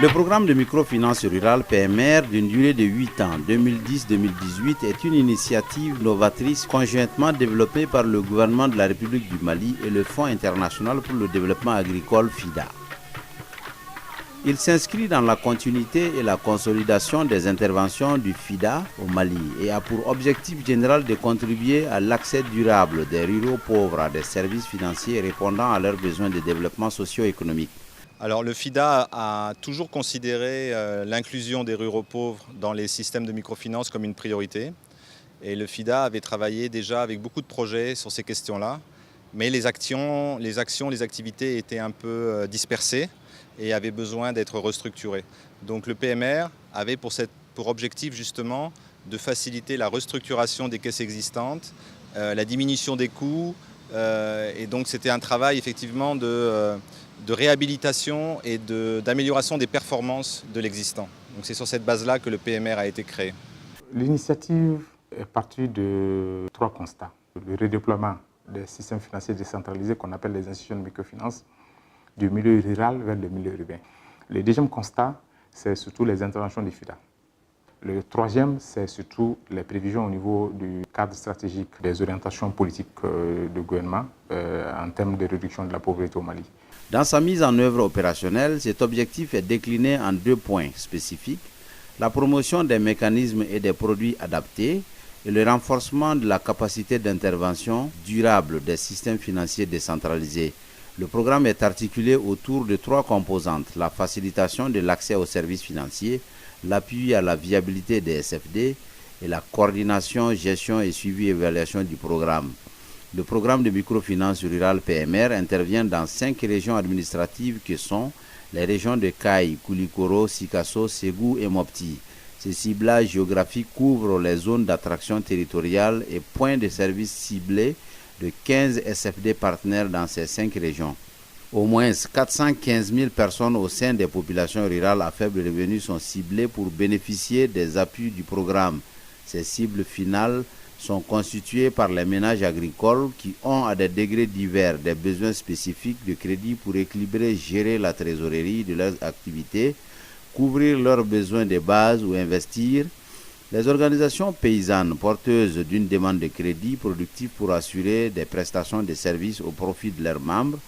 Le programme de microfinance rurale PMR d'une durée de 8 ans, 2010-2018, est une initiative novatrice conjointement développée par le gouvernement de la République du Mali et le Fonds international pour le développement agricole FIDA. Il s'inscrit dans la continuité et la consolidation des interventions du FIDA au Mali et a pour objectif général de contribuer à l'accès durable des ruraux pauvres à des services financiers répondant à leurs besoins de développement socio-économique. Alors le FIDA a toujours considéré l'inclusion des ruraux pauvres dans les systèmes de microfinance comme une priorité. Et le FIDA avait travaillé déjà avec beaucoup de projets sur ces questions-là. Mais les actions, les activités étaient un peu dispersées et avaient besoin d'être restructurées. Donc le PMR avait pour objectif justement de faciliter la restructuration des caisses existantes, la diminution des coûts. Et donc c'était un travail effectivement de réhabilitation et d'amélioration des performances de l'existant. Donc c'est sur cette base-là que le PMR a été créé. L'initiative est partie de 3 constats. Le redéploiement des systèmes financiers décentralisés qu'on appelle les institutions de microfinance du milieu rural vers le milieu urbain. Le deuxième constat, c'est surtout les interventions du FIDA. Le troisième, c'est surtout les prévisions au niveau du cadre stratégique des orientations politiques du gouvernement en termes de réduction de la pauvreté au Mali. Dans sa mise en œuvre opérationnelle, cet objectif est décliné en 2 points spécifiques: la promotion des mécanismes et des produits adaptés et le renforcement de la capacité d'intervention durable des systèmes financiers décentralisés. Le programme est articulé autour de 3 composantes: la facilitation de l'accès aux services financiers, l'appui à la viabilité des SFD et la coordination, gestion et suivi-évaluation du programme. Le programme de microfinance rurale PMR intervient dans 5 régions administratives que sont les régions de Kayes, Koulikoro, Sikasso, Ségou et Mopti. Ces ciblages géographiques couvrent les zones d'attraction territoriale et points de service ciblés de 15 SFD partenaires dans ces 5 régions. Au moins 415 000 personnes au sein des populations rurales à faible revenu sont ciblées pour bénéficier des appuis du programme. Ces cibles finales sont constituées par les ménages agricoles qui ont à des degrés divers des besoins spécifiques de crédit pour équilibrer et gérer la trésorerie de leurs activités, couvrir leurs besoins de base ou investir. Les organisations paysannes porteuses d'une demande de crédit productif pour assurer des prestations de services au profit de leurs membres,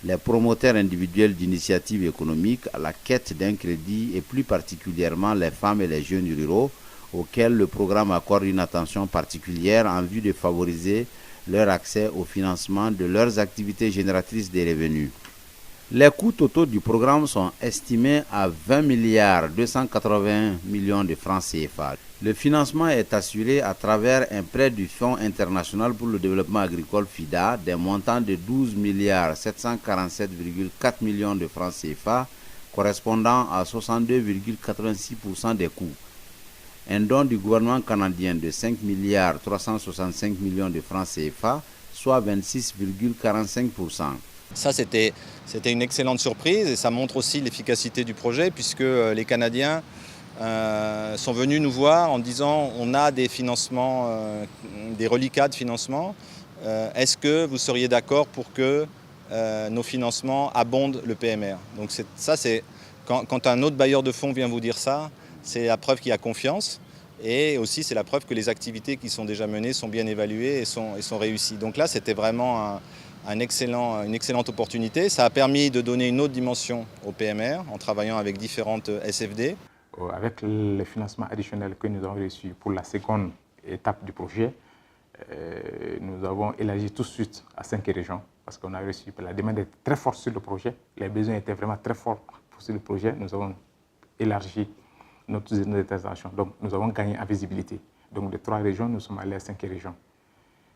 les promoteurs individuels d'initiatives économiques à la quête d'un crédit et plus particulièrement les femmes et les jeunes ruraux auxquels le programme accorde une attention particulière en vue de favoriser leur accès au financement de leurs activités génératrices de revenus. Les coûts totaux du programme sont estimés à 20 milliards 280 millions de francs CFA. Le financement est assuré à travers un prêt du Fonds international pour le développement agricole FIDA d'un montant de 12 milliards 747,4 millions de francs CFA correspondant à 62,86% des coûts. Un don du gouvernement canadien de 5 milliards 365 millions de francs CFA, soit 26,45%. Ça, c'était une excellente surprise et ça montre aussi l'efficacité du projet puisque les Canadiens sont venus nous voir en disant on a des financements, des reliquats de financement. Est-ce que vous seriez d'accord pour que nos financements abondent le PMR? Donc ça, c'est quand un autre bailleur de fonds vient vous dire ça, c'est la preuve qu'il y a confiance et aussi c'est la preuve que les activités qui sont déjà menées sont bien évaluées et sont réussies. Donc là, c'était vraiment une excellente opportunité. Ça a permis de donner une autre dimension au PMR en travaillant avec différentes SFD. Avec les financements additionnels que nous avons reçus pour la seconde étape du projet, nous avons élargi tout de suite à 5 régions parce qu'on a reçu, la demande est très forte sur le projet, les besoins étaient vraiment très forts sur le projet. Nous avons élargi notre zone d'intervention, donc nous avons gagné en visibilité. Donc de 3 régions, nous sommes allés à 5 régions.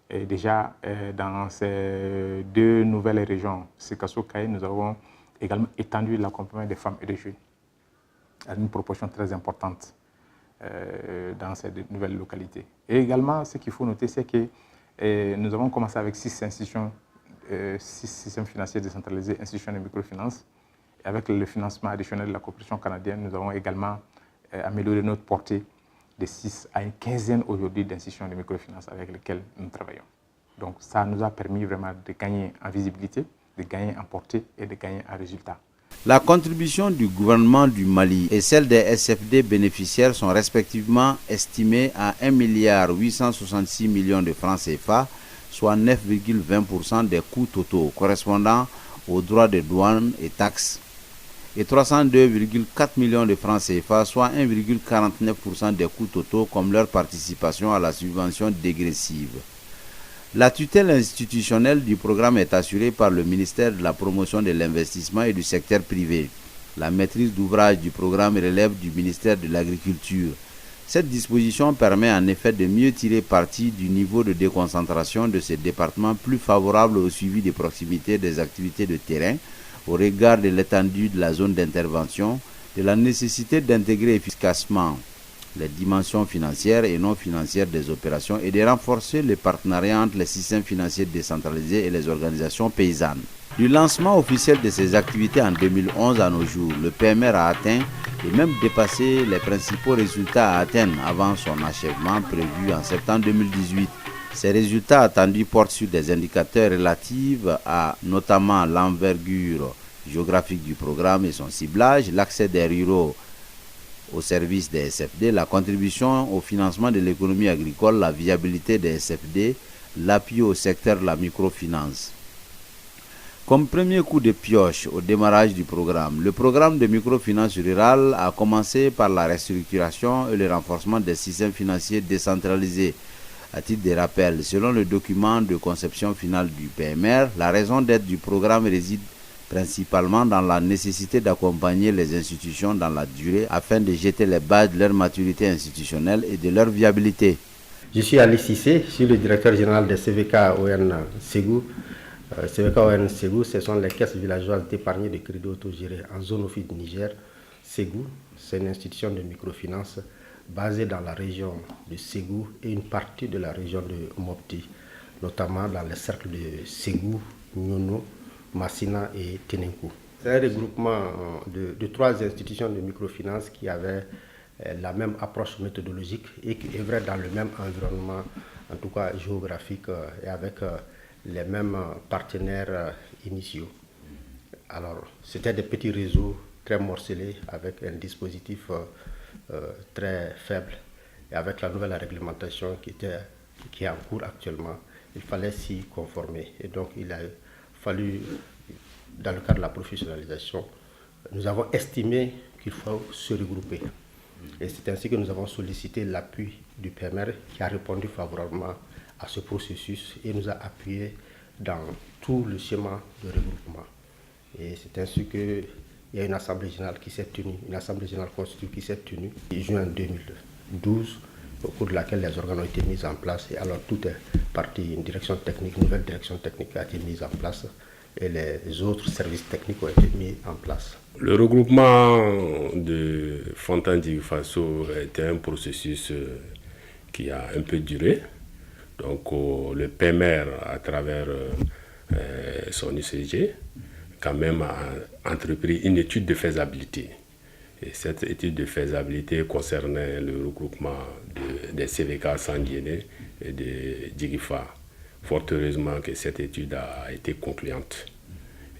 Et déjà, dans ces 2 nouvelles régions, Sikasso, Kayes, nous avons également étendu l'accompagnement des femmes et des jeunes à une proportion très importante dans ces nouvelles localités. Et également, ce qu'il faut noter, c'est que nous avons commencé avec 6 institutions, 6 systèmes financiers décentralisés, institutions de microfinance. Et avec le financement additionnel de la coopération canadienne, nous avons également amélioré notre portée de 6 à une quinzaine aujourd'hui d'institutions de microfinance avec lesquelles nous travaillons. Donc ça nous a permis vraiment de gagner en visibilité, de gagner en portée et de gagner en résultat. La contribution du gouvernement du Mali et celle des SFD bénéficiaires sont respectivement estimées à 1,866 milliard de francs CFA, soit 9,20% des coûts totaux correspondant aux droits de douane et taxes, et 302,4 millions de francs CFA, soit 1,49% des coûts totaux comme leur participation à la subvention dégressive. La tutelle institutionnelle du programme est assurée par le ministère de la Promotion de l'Investissement et du secteur privé. La maîtrise d'ouvrage du programme relève du ministère de l'Agriculture. Cette disposition permet en effet de mieux tirer parti du niveau de déconcentration de ces départements, plus favorable au suivi de proximité des activités de terrain, au regard de l'étendue de la zone d'intervention, de la nécessité d'intégrer efficacement les dimensions financières et non financières des opérations et de renforcer le partenariat entre les systèmes financiers décentralisés et les organisations paysannes. Du lancement officiel de ces activités en 2011 à nos jours, le PMR a atteint et même dépassé les principaux résultats à atteindre avant son achèvement prévu en septembre 2018. Ces résultats attendus portent sur des indicateurs relatifs à notamment l'envergure géographique du programme et son ciblage, l'accès des ruraux au service des SFD, la contribution au financement de l'économie agricole, la viabilité des SFD, l'appui au secteur de la microfinance. Comme premier coup de pioche au démarrage du programme, le programme de microfinance rurale a commencé par la restructuration et le renforcement des systèmes financiers décentralisés. À titre de rappel, selon le document de conception finale du PMR, la raison d'être du programme réside principalement dans la nécessité d'accompagner les institutions dans la durée afin de jeter les bases de leur maturité institutionnelle et de leur viabilité. Je suis Ali Cissé, je suis le directeur général de CVK-ON Ségou. CVK-ON Ségou, ce sont les caisses villageoises d'épargne de crédit autogérées en zone office du Niger. Ségou, c'est une institution de microfinance basée dans la région de Ségou et une partie de la région de Mopti, notamment dans les cercles de Ségou, Nyono, Massina et Tenenkou. C'est un regroupement de trois institutions de microfinance qui avaient la même approche méthodologique et qui œuvraient dans le même environnement, en tout cas géographique, et avec les mêmes partenaires initiaux. Alors, c'était des petits réseaux très morcelés avec un dispositif très faible. Et avec la nouvelle réglementation qui est en cours actuellement, il fallait s'y conformer. Et donc, il a fallu, dans le cadre de la professionnalisation, nous avons estimé qu'il faut se regrouper. Et c'est ainsi que nous avons sollicité l'appui du PMR qui a répondu favorablement à ce processus et nous a appuyés dans tout le schéma de regroupement. Et c'est ainsi qu'il y a une assemblée générale qui s'est tenue, une assemblée générale constituée qui s'est tenue en juin 2012, au cours de laquelle les organes ont été mis en place. Et alors tout est parti, une direction technique, une nouvelle direction technique a été mise en place et les autres services techniques ont été mis en place. Le regroupement de Fontaine-Djigui Faso était un processus qui a un peu duré. Donc le PMR, à travers son UCG, quand même a entrepris une étude de faisabilité. Et cette étude de faisabilité concernait le regroupement des CVK Sanguiné et de Djigifa. Fort heureusement que cette étude a été concluante.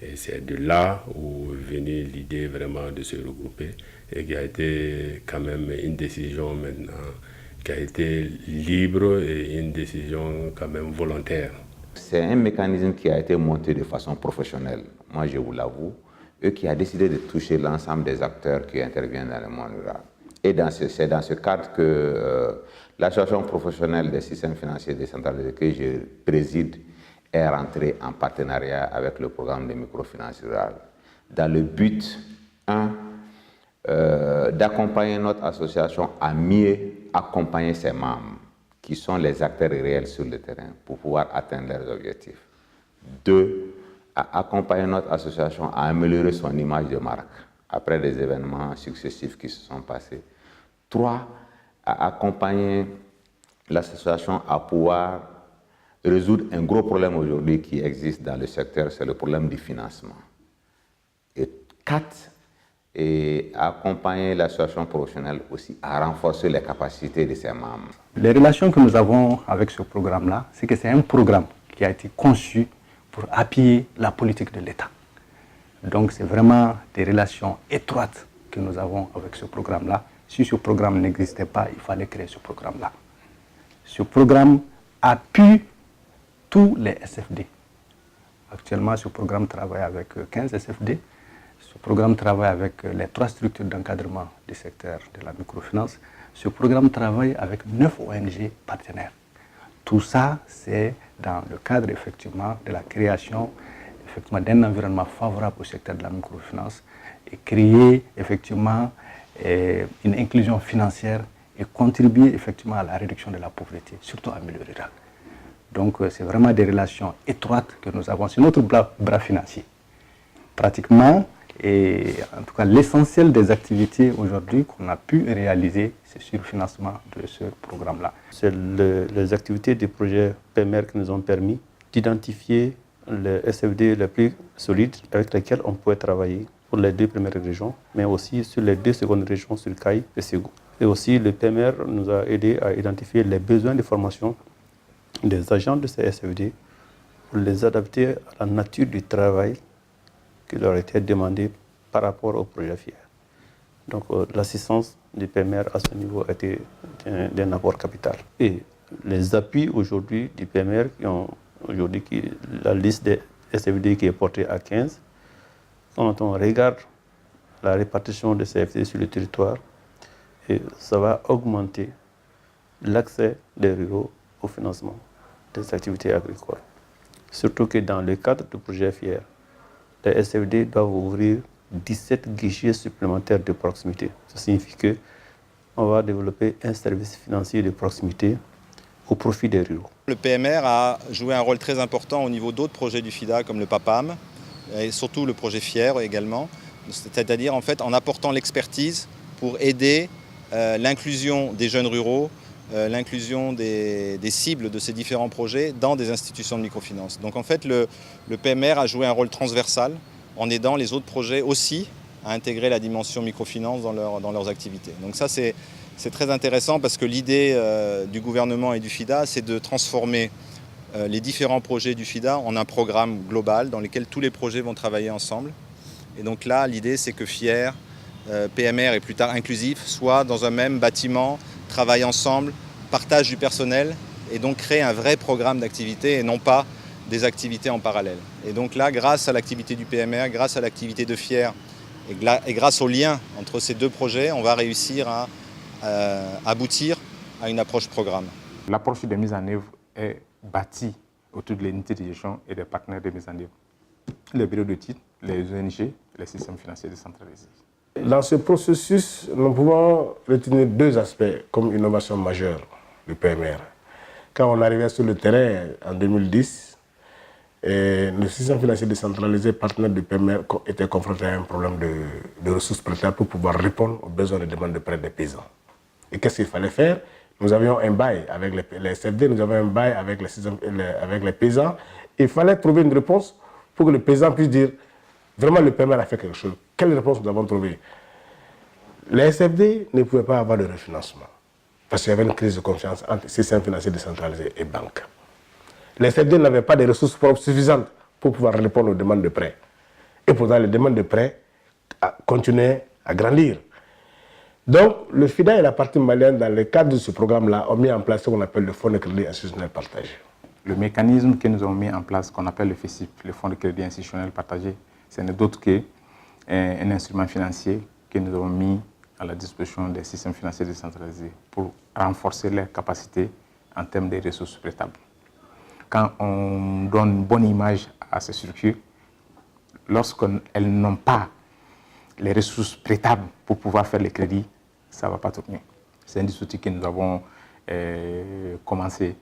Et c'est de là où est venue l'idée vraiment de se regrouper et qui a été quand même une décision maintenant qui a été libre et une décision quand même volontaire. C'est un mécanisme qui a été monté de façon professionnelle, moi je vous l'avoue, et qui a décidé de toucher l'ensemble des acteurs qui interviennent dans le monde rural. Et c'est dans ce cadre que l'association professionnelle des systèmes financiers décentralisés que je préside est rentrée en partenariat avec le programme de microfinance rurale, dans le but, d'accompagner notre association à mieux accompagner ses membres, qui sont les acteurs réels sur le terrain, pour pouvoir atteindre leurs objectifs. 2, à accompagner notre association à améliorer son image de marque, après des événements successifs qui se sont passés. 3, à accompagner l'association à pouvoir résoudre un gros problème aujourd'hui qui existe dans le secteur, c'est le problème du financement. Et 4, et accompagner l'association professionnelle aussi à renforcer les capacités de ses membres. Les relations que nous avons avec ce programme-là, c'est que c'est un programme qui a été conçu pour appuyer la politique de l'État. Donc c'est vraiment des relations étroites que nous avons avec ce programme-là. Si ce programme n'existait pas, il fallait créer ce programme-là. Ce programme appuie tous les SFD. Actuellement, ce programme travaille avec 15 SFD. Ce programme travaille avec les 3 structures d'encadrement du secteur de la microfinance. Ce programme travaille avec 9 ONG partenaires. Tout ça, c'est dans le cadre effectivement de la création d'un environnement favorable au secteur de la microfinance et créer effectivement une inclusion financière et contribuer effectivement à la réduction de la pauvreté, surtout en milieu rural. Donc c'est vraiment des relations étroites que nous avons. C'est notre bras financier. Pratiquement, et en tout cas l'essentiel des activités aujourd'hui qu'on a pu réaliser, c'est sur le financement de ce programme-là. C'est les activités du projet PMR qui nous ont permis d'identifier les SFD les plus solides avec lesquels on pouvait travailler pour les 2 premières régions, mais aussi sur les 2 secondes régions, sur Caille et Ségou. Et aussi, le PMR nous a aidé à identifier les besoins de formation des agents de ces SFD pour les adapter à la nature du travail qui leur était demandé par rapport au projet FIER. Donc l'assistance du PMR à ce niveau a été d'un apport capital. Et les appuis aujourd'hui du PMR, la liste des SFD qui est portée à 15, quand on regarde la répartition de ces SFD sur le territoire, et ça va augmenter l'accès des ruraux au financement des activités agricoles. Surtout que dans le cadre du projet FIER, les SFD doivent ouvrir 17 guichets supplémentaires de proximité. Ça signifie qu'on va développer un service financier de proximité au profit des ruraux. Le PMR a joué un rôle très important au niveau d'autres projets du FIDA comme le PAPAM et surtout le projet FIER également, c'est-à-dire en fait en apportant l'expertise pour aider l'inclusion des jeunes ruraux, l'inclusion des cibles de ces différents projets dans des institutions de microfinance. Donc en fait le PMR a joué un rôle transversal en aidant les autres projets aussi à intégrer la dimension microfinance dans leurs activités. Donc ça c'est très intéressant parce que l'idée du gouvernement et du FIDA, c'est de transformer les différents projets du FIDA en un programme global dans lequel tous les projets vont travailler ensemble. Et donc là, l'idée, c'est que FIER, PMR et plus tard inclusif, soient dans un même bâtiment, travaillent ensemble, partagent du personnel et donc créent un vrai programme d'activité et non pas des activités en parallèle. Et donc là, grâce à l'activité du PMR, grâce à l'activité de FIER et grâce au lien entre ces 2 projets, on va réussir à aboutir à une approche programme. L'approche de mise en œuvre est bâtie autour de l'unité de gestion et des partenaires de mise en œuvre. Les bureaux de titres, les ONG, les systèmes financiers décentralisés. Dans ce processus, nous pouvons retenir 2 aspects comme innovation majeure du PMR. Quand on arrivait sur le terrain en 2010, le système financier décentralisé partenaire du PMR était confronté à un problème de ressources prêtables pour pouvoir répondre aux besoins de demande de prêt des paysans. Et qu'est-ce qu'il fallait faire? Nous avions un bail avec les SFD, nous avions un bail avec les paysans. Il fallait trouver une réponse pour que le paysan puisse dire vraiment le PMR a fait quelque chose. Quelle réponse nous avons trouvée? Les SFD ne pouvaient pas avoir de refinancement parce qu'il y avait une crise de confiance entre système financier décentralisé et banque. Les SFD n'avaient pas de ressources propres suffisantes pour pouvoir répondre aux demandes de prêt. Et pourtant, les demandes de prêt continuaient à grandir. Donc, le FIDA et la partie malienne, dans le cadre de ce programme-là, ont mis en place ce qu'on appelle le Fonds de crédit institutionnel partagé. Le mécanisme que nous avons mis en place, qu'on appelle le FECIP, le Fonds de crédit institutionnel partagé, ce n'est d'autre qu'un instrument financier que nous avons mis à la disposition des systèmes financiers décentralisés pour renforcer leurs capacités en termes de ressources prêtables. Quand on donne une bonne image à ces structures, lorsqu'elles n'ont pas les ressources prêtables pour pouvoir faire les crédits, ça ne va pas tourner. C'est un dispositif que nous avons commencé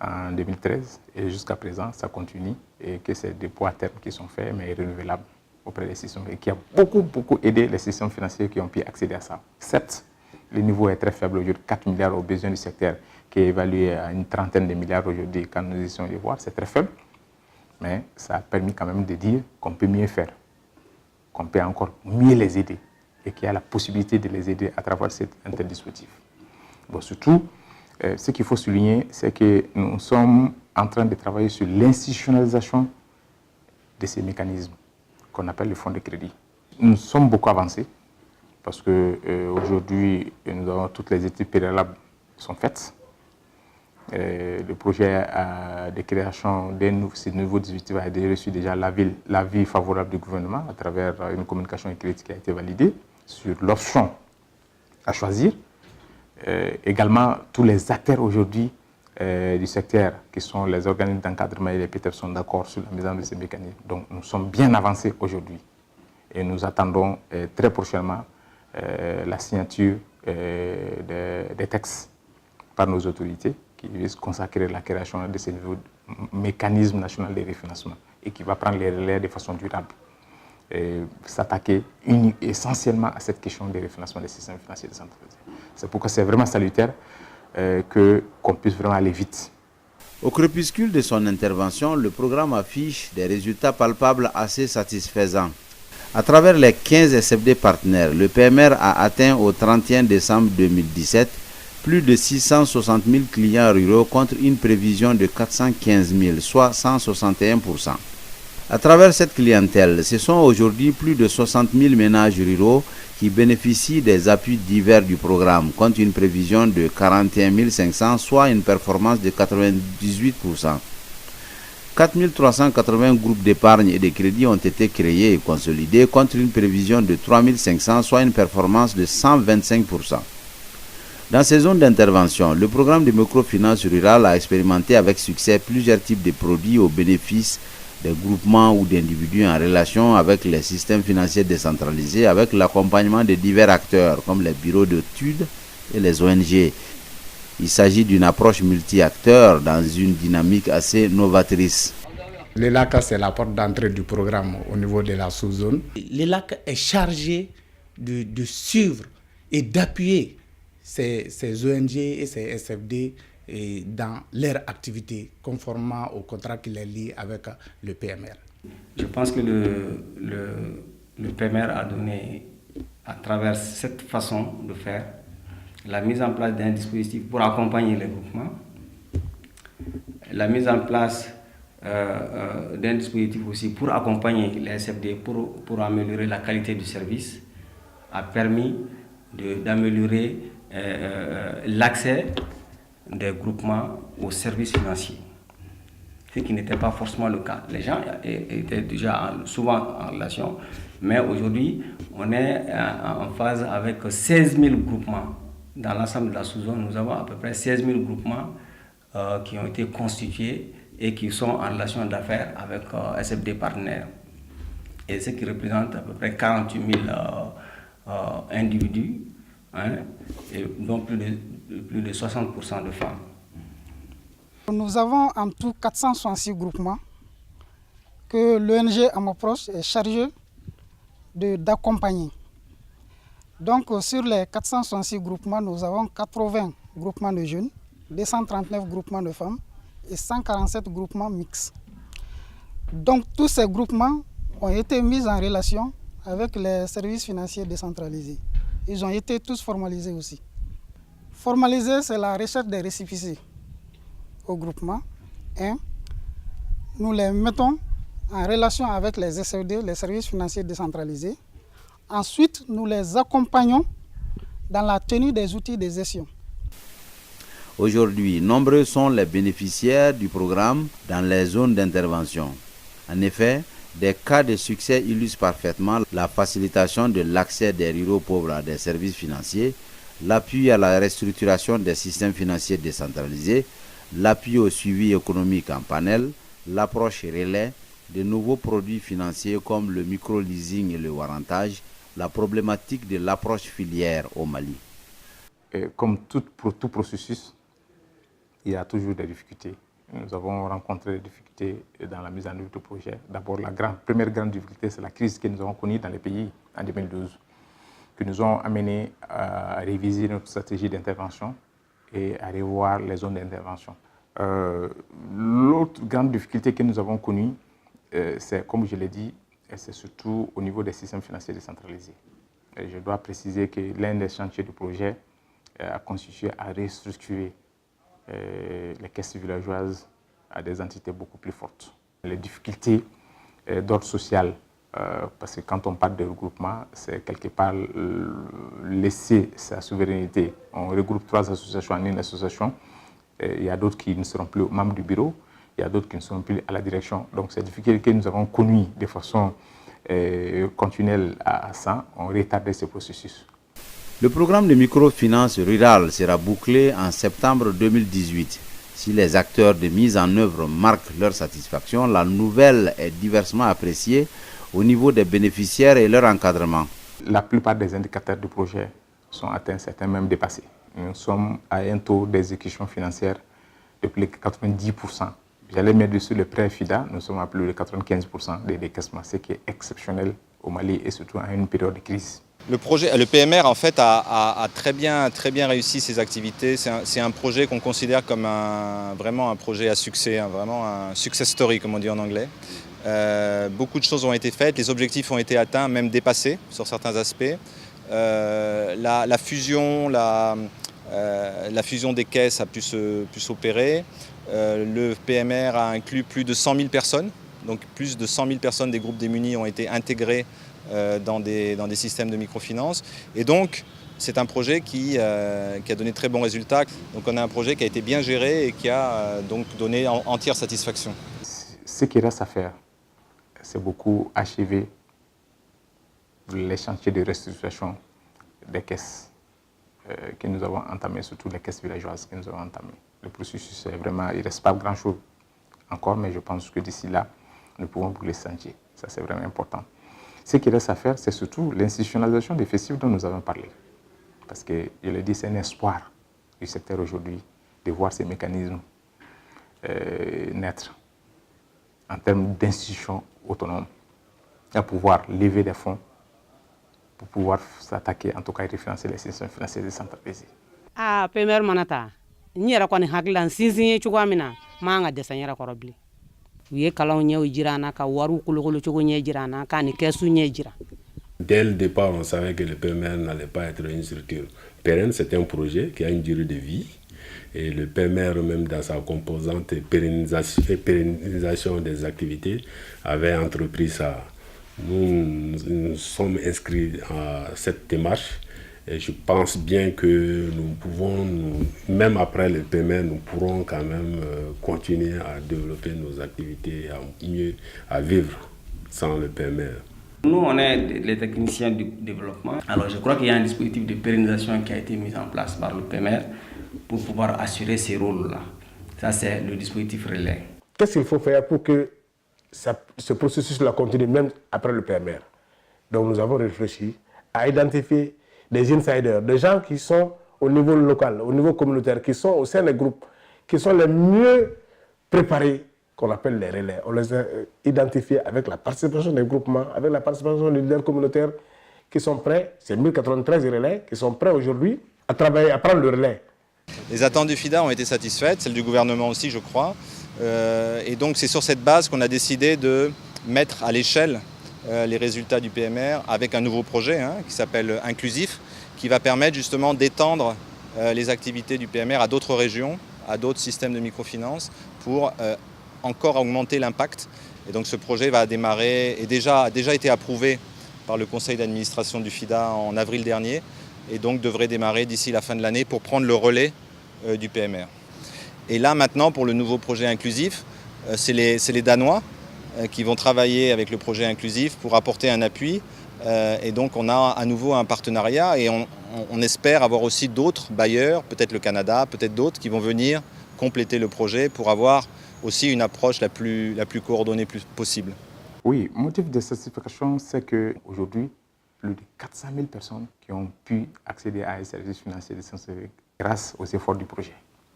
en 2013 et jusqu'à présent, ça continue et que c'est des poids à terme qui sont faits mais renouvelables auprès des systèmes et qui a beaucoup aidé les systèmes financiers qui ont pu accéder à ça. Certes, le niveau est très faible aujourd'hui, 4 milliards aux besoins du secteur qui est évalué à une trentaine de milliards aujourd'hui quand nous essayons de voir, c'est très faible, mais ça a permis quand même de dire qu'on peut mieux faire, qu'on peut encore mieux les aider et qu'il y a la possibilité de les aider à travers cet interdispositif. Bon, surtout, ce qu'il faut souligner, c'est que nous sommes en train de travailler sur l'institutionnalisation de ces mécanismes. qu'on appelle le fonds de crédit. Nous sommes beaucoup avancés parce qu'aujourd'hui, toutes les études préalables sont faites. Le projet de création de ces nouveaux dispositifs a reçu déjà l'avis favorable du gouvernement à travers une communication écrite qui a été validée sur l'option à choisir. Également, tous les acteurs aujourd'hui du secteur, qui sont les organismes d'encadrement et les PTF, sont d'accord sur la mise en œuvre de ces mécanismes. Donc nous sommes bien avancés aujourd'hui et nous attendons très prochainement la signature des textes par nos autorités qui visent consacrer la création de ces nouveaux mécanismes nationaux de refinancement et qui va prendre les relais de façon durable. S'attaquer essentiellement à cette question de refinancement des systèmes financiers décentralisés. C'est pourquoi c'est vraiment salutaire qu'on puisse vraiment aller vite. Au crépuscule de son intervention, le programme affiche des résultats palpables assez satisfaisants. À travers les 15 SFD partenaires, le PMR a atteint au 31 décembre 2017 plus de 660 000 clients ruraux contre une prévision de 415 000, soit 161%. À travers cette clientèle, ce sont aujourd'hui plus de 60 000 ménages ruraux qui bénéficient des appuis divers du programme, contre une prévision de 41 500, soit une performance de 98%. 4 380 groupes d'épargne et de crédit ont été créés et consolidés, contre une prévision de 3 500, soit une performance de 125%. Dans ces zones d'intervention, le programme de microfinance rurale a expérimenté avec succès plusieurs types de produits au bénéfice des groupements ou d'individus en relation avec les systèmes financiers décentralisés, avec l'accompagnement de divers acteurs comme les bureaux d'études et les ONG. Il s'agit d'une approche multi-acteurs dans une dynamique assez novatrice. L'ELAC, c'est la porte d'entrée du programme au niveau de la sous-zone. L'ELAC est chargé de suivre et d'appuyer ces ONG et ces SFD dans leur activité, conformément au contrat qui les lie avec le PMR. Je pense que le PMR a donné, à travers cette façon de faire, la mise en place d'un dispositif pour accompagner les groupements, la mise en place d'un dispositif aussi pour accompagner les SFD, pour améliorer la qualité du service, a permis d'améliorer l'accès des groupements aux services financiers, ce qui n'était pas forcément le cas. Les gens étaient déjà souvent en relation, mais aujourd'hui, on est en phase avec 16 000 groupements. Dans l'ensemble de la sous-zone, nous avons à peu près 16 000 groupements qui ont été constitués et qui sont en relation d'affaires avec SFD partenaires. Et ce qui représente à peu près 48 000 individus, et dont plus de 60% de femmes. Nous avons en tout 466 groupements que l'ONG Amoproche est chargée d'accompagner. Donc sur les 466 groupements, nous avons 80 groupements de jeunes, 239 groupements de femmes et 147 groupements mixtes. Donc tous ces groupements ont été mis en relation avec les services financiers décentralisés. Ils ont été tous formalisés aussi. Formaliser, c'est la recherche des récépissés au groupement. Nous les mettons en relation avec les SFD, les services financiers décentralisés. Ensuite, nous les accompagnons dans la tenue des outils de gestion. Aujourd'hui, nombreux sont les bénéficiaires du programme dans les zones d'intervention. En effet, des cas de succès illustrent parfaitement la facilitation de l'accès des ruraux pauvres à des services financiers, l'appui à la restructuration des systèmes financiers décentralisés, l'appui au suivi économique en panel, l'approche relais, de nouveaux produits financiers comme le micro-leasing et le warrantage, la problématique de l'approche filière au Mali. Comme tout processus, il y a toujours des difficultés. Nous avons rencontré des difficultés dans la mise en œuvre du projet. D'abord, la première grande difficulté, c'est la crise que nous avons connue dans les pays en 2012, qui nous ont amenés à réviser notre stratégie d'intervention et à revoir les zones d'intervention. L'autre grande difficulté que nous avons connue, c'est, comme je l'ai dit, c'est surtout au niveau des systèmes financiers décentralisés. Et je dois préciser que l'un des chantiers du projet a consisté à restructurer les caisses villageoises à des entités beaucoup plus fortes. Les difficultés d'ordre social parce que quand on parle de regroupement, c'est quelque part laisser sa souveraineté. On regroupe 3 associations en une association. Il y a d'autres qui ne seront plus membres du bureau, il y a d'autres qui ne seront plus à la direction. Donc ces difficultés que nous avons connues de façon continuelle à ça, ont retardé ce processus. Le programme de microfinance rurale sera bouclé en septembre 2018. Si les acteurs de mise en œuvre marquent leur satisfaction, la nouvelle est diversement appréciée au niveau des bénéficiaires et leur encadrement. La plupart des indicateurs du projet sont atteints, certains même dépassés. Nous sommes à un taux d'exécution financière de plus de 90%. J'allais mettre dessus le prêt FIDA, nous sommes à plus de 95% des décaissements, ce qui est exceptionnel au Mali et surtout à une période de crise. Le PMR en fait a très bien réussi ses activités. C'est un projet qu'on considère comme vraiment un projet à succès, vraiment un success story comme on dit en anglais. Beaucoup de choses ont été faites, les objectifs ont été atteints, même dépassés sur certains aspects. La fusion des caisses a pu s'opérer. Le PMR a inclus plus de 100 000 personnes, donc plus de 100 000 personnes des groupes démunis ont été intégrées dans des systèmes de microfinance. Et donc, c'est un projet qui a donné très bons résultats. Donc on a un projet qui a été bien géré et qui a donc donné entière satisfaction. Ce qui reste à faire, c'est beaucoup achever les chantiers de restructuration des caisses que nous avons entamés, surtout les caisses villageoises que nous avons entamées. Le processus est vraiment, il ne reste pas grand-chose encore, mais je pense que d'ici là, nous pouvons boucler ce chantier. Ça, c'est vraiment important. Ce qui reste à faire, c'est surtout l'institutionnalisation des festifs dont nous avons parlé. Parce que, je le dis, c'est un espoir du secteur aujourd'hui de voir ces mécanismes naître en termes d'institutions autonomes, à pouvoir lever des fonds pour pouvoir s'attaquer, en tout cas, et refinancer les institutions financières décentralisées. Ah, PMR manata, ni yɛrɛ kɔni hakili sinsin ye cogoya min na m'an ka dɛsɛ n yɛrɛ kɔrɔ bilen. U ye kalanw ɲɛw jira an na, ka wariw kolokolo cogo ɲɛ jira an na, k'a ni kɛsu ɲɛ jira. Dès le départ, on savait que le PMR n'allait pas être une structure pérenne. C'est un projet qui a une durée de vie. Et le PMR, même dans sa composante pérennisation des activités, avait entrepris ça. Nous sommes inscrits à cette démarche. Et je pense bien que nous pouvons, même après le PMR, nous pourrons quand même continuer à développer nos activités, à vivre sans le PMR. Nous, on est les techniciens du développement. Alors, je crois qu'il y a un dispositif de pérennisation qui a été mis en place par le PMR pour pouvoir assurer ces rôles-là. Ça, c'est le dispositif relais. Qu'est-ce qu'il faut faire pour que ce processus-là continue même après le PMR? Donc, nous avons réfléchi à identifier des insiders, des gens qui sont au niveau local, au niveau communautaire, qui sont au sein des groupes, qui sont les mieux préparés, qu'on appelle les relais. On les a identifiés avec la participation des groupements, avec la participation des leaders communautaires qui sont prêts, c'est 1093 relais, qui sont prêts aujourd'hui à travailler, à prendre le relais. Les attentes du FIDA ont été satisfaites, celles du gouvernement aussi, je crois. Et donc c'est sur cette base qu'on a décidé de mettre à l'échelle les résultats du PMR avec un nouveau projet qui s'appelle Inclusif, qui va permettre justement d'étendre les activités du PMR à d'autres régions, à d'autres systèmes de microfinance pour encore augmenter l'impact. Et donc ce projet va démarrer et a déjà été approuvé par le conseil d'administration du FIDA en avril dernier et donc devrait démarrer d'ici la fin de l'année pour prendre le relais du PMR. Et là maintenant pour le nouveau projet inclusif, c'est les Danois qui vont travailler avec le projet inclusif pour apporter un appui. Et donc on a à nouveau un partenariat et on espère avoir aussi d'autres bailleurs, peut-être le Canada, peut-être d'autres qui vont venir compléter le projet pour avoir aussi une approche la plus coordonnée possible. Oui, le motif de certification, c'est qu'aujourd'hui, plus de 400 000 personnes qui ont pu accéder à un service financier décentralisé grâce aux efforts du projet.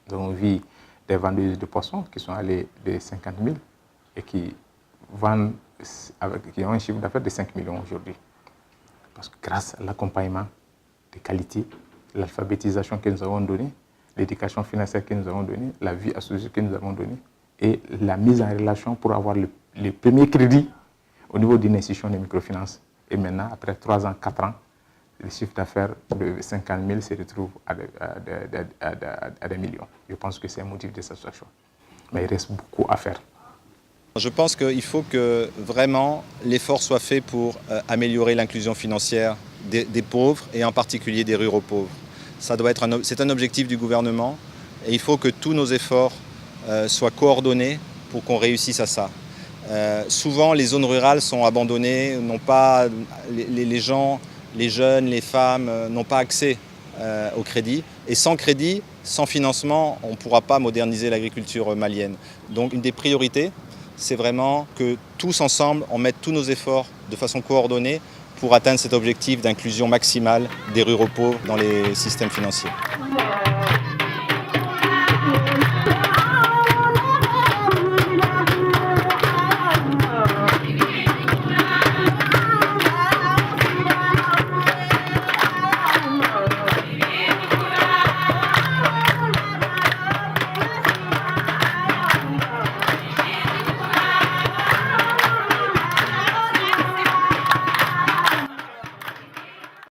Nous avons vu des vendeuses de poissons qui sont allées de 50 000 et qui ont un chiffre d'affaires de 5 millions aujourd'hui. Parce que grâce à l'accompagnement de qualité, l'alphabétisation que nous avons donnée, l'éducation financière que nous avons donnée, la vie associée que nous avons donnée et la mise en relation pour avoir le premier crédit au niveau d'une institution de microfinance. Et maintenant, après 3 ans, 4 ans, le chiffre d'affaires de 50 000 se retrouve à des millions. Je pense que c'est un motif de satisfaction. Mais il reste beaucoup à faire. Je pense qu'il faut que vraiment l'effort soit fait pour améliorer l'inclusion financière des pauvres et en particulier des ruraux pauvres. C'est un objectif du gouvernement et il faut que tous nos efforts soient coordonnés pour qu'on réussisse à ça. Souvent, les zones rurales sont abandonnées, les gens, les jeunes, les femmes n'ont pas accès au crédit. Et sans crédit, sans financement, on ne pourra pas moderniser l'agriculture malienne. Donc une des priorités, c'est vraiment que tous ensemble, on mette tous nos efforts de façon coordonnée pour atteindre cet objectif d'inclusion maximale des ruraux pauvres dans les systèmes financiers.